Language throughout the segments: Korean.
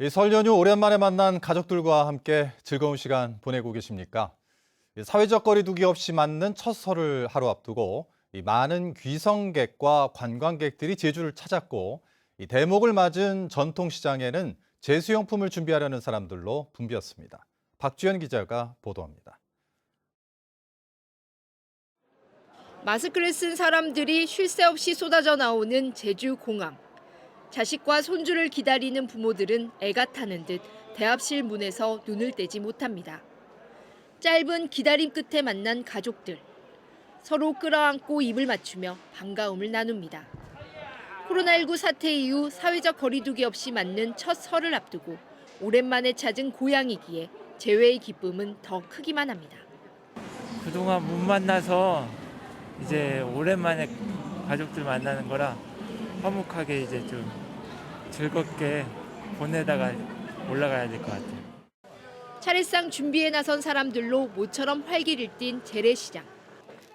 이 설 연휴 오랜만에 만난 가족들과 함께 즐거운 시간 보내고 계십니까? 사회적 거리 두기 없이 맞는 첫 설을 하루 앞두고 많은 귀성객과 관광객들이 제주를 찾았고 대목을 맞은 전통시장에는 제수용품을 준비하려는 사람들로 붐볐습니다. 박주연 기자가 보도합니다. 마스크를 쓴 사람들이 쉴 새 없이 쏟아져 나오는 제주공항. 자식과 손주를 기다리는 부모들은 애가 타는 듯 대합실 문에서 눈을 떼지 못합니다. 짧은 기다림 끝에 만난 가족들. 서로 끌어안고 입을 맞추며 반가움을 나눕니다. 코로나19 사태 이후 사회적 거리두기 없이 맞는 첫 설을 앞두고 오랜만에 찾은 고향이기에 재회의 기쁨은 더 크기만 합니다. 그동안 못 만나서 이제 오랜만에 가족들 만나는 거라 화목하게 이제 좀 즐겁게 보내다가 올라가야 될 것 같아요. 차례상 준비에 나선 사람들로 모처럼 활기를 띤 재래시장.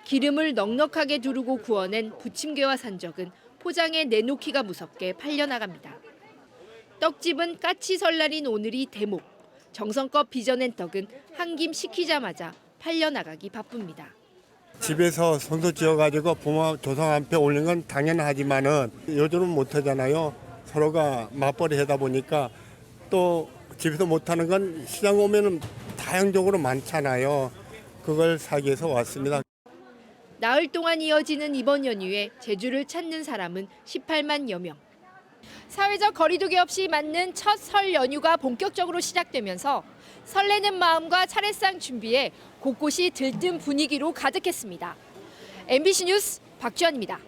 기름을 넉넉하게 두르고 구워낸 부침개와 산적은 포장에 내놓기가 무섭게 팔려나갑니다. 떡집은 까치 설날인 오늘이 대목. 정성껏 빚어낸 떡은 한 김 식히자마자 팔려나가기 바쁩니다. 집에서 손수 지어가지고 부모 조상 앞에 올린 건 당연하지만은 요즘은 못하잖아요. 서로가 맞벌이 하다 보니까 또 집에서 못하는 건 시장 오면은 다양적으로 많잖아요. 그걸 사기 위해서 왔습니다. 나흘 동안 이어지는 이번 연휴에 제주를 찾는 사람은 18만여 명. 사회적 거리두기 없이 맞는 첫 설 연휴가 본격적으로 시작되면서 설레는 마음과 차례상 준비에 곳곳이 들뜬 분위기로 가득했습니다. MBC 뉴스 박주연입니다.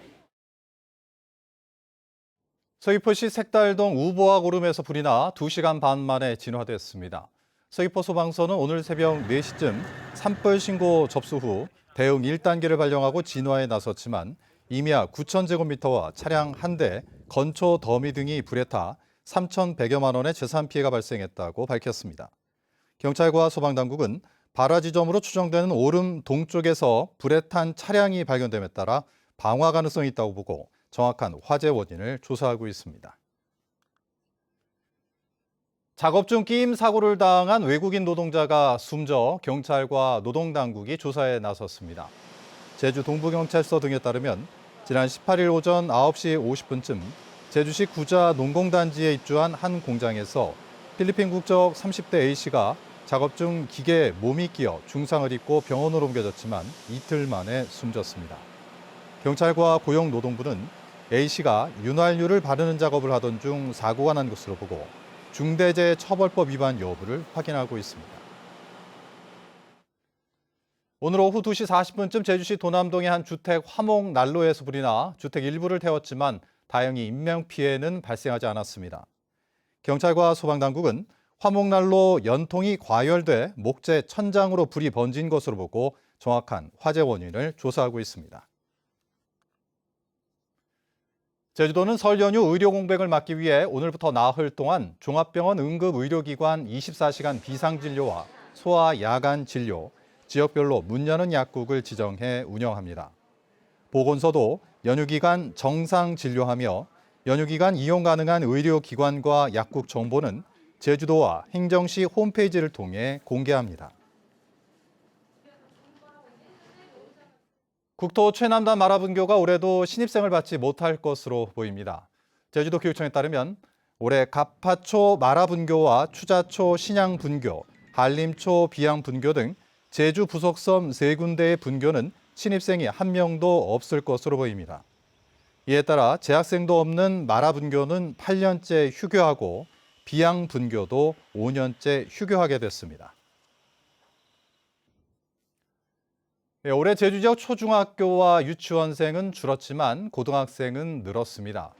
서귀포시 색달동 우보와 고름에서 불이 나 2시간 반 만에 진화됐습니다. 서귀포 소방서는 오늘 새벽 4시쯤 산불 신고 접수 후 대응 1단계를 발령하고 진화에 나섰지만 임야 9,000제곱미터와 차량 1대, 건초 더미 등이 불에 타 3,100여만 원의 재산 피해가 발생했다고 밝혔습니다. 경찰과 소방당국은 발화 지점으로 추정되는 오름 동쪽에서 불에 탄 차량이 발견됨에 따라 방화 가능성이 있다고 보고 정확한 화재 원인을 조사하고 있습니다. 작업 중 끼임 사고를 당한 외국인 노동자가 숨져 경찰과 노동당국이 조사에 나섰습니다. 제주 동부경찰서 등에 따르면 지난 18일 오전 9시 50분쯤 제주시 구자 농공단지에 입주한 한 공장에서 필리핀 국적 30대 A씨가 작업 중 기계에 몸이 끼어 중상을 입고 병원으로 옮겨졌지만 이틀 만에 숨졌습니다. 경찰과 고용노동부는 A씨가 윤활유를 바르는 작업을 하던 중 사고가 난 것으로 보고 중대재해처벌법 위반 여부를 확인하고 있습니다. 오늘 오후 2시 40분쯤 제주시 도남동의 한 주택 화목 난로에서 불이 나 주택 일부를 태웠지만 다행히 인명피해는 발생하지 않았습니다. 경찰과 소방당국은 화목난로 연통이 과열돼 목재 천장으로 불이 번진 것으로 보고 정확한 화재 원인을 조사하고 있습니다. 제주도는 설 연휴 의료 공백을 막기 위해 오늘부터 나흘 동안 종합병원 응급의료기관 24시간 비상진료와 소아 야간 진료, 지역별로 문 여는 약국을 지정해 운영합니다. 보건소도 연휴 기간 정상 진료하며 연휴 기간 이용 가능한 의료기관과 약국 정보는 제주도와 행정시 홈페이지를 통해 공개합니다. 국토 최남단 마라분교가 올해도 신입생을 받지 못할 것으로 보입니다. 제주도 교육청에 따르면 올해 갑파초 마라분교와 추자초 신양분교, 한림초 비양분교 등 제주 부속섬 3군데의 분교는 신입생이 1명도 없을 것으로 보입니다. 이에 따라 재학생도 없는 마라분교는 8년째 휴교하고 비양분교도 5년째 휴교하게 됐습니다. 올해 제주 지역 초중학교와 유치원생은 줄었지만 고등학생은 늘었습니다.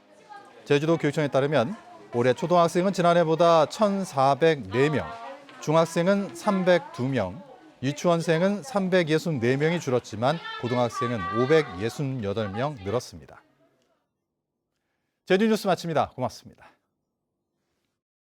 제주도 교육청에 따르면 올해 초등학생은 지난해보다 1,404명, 중학생은 302명, 유치원생은 364명이 줄었지만 고등학생은 568명 늘었습니다. 제주 뉴스 마칩니다. 고맙습니다.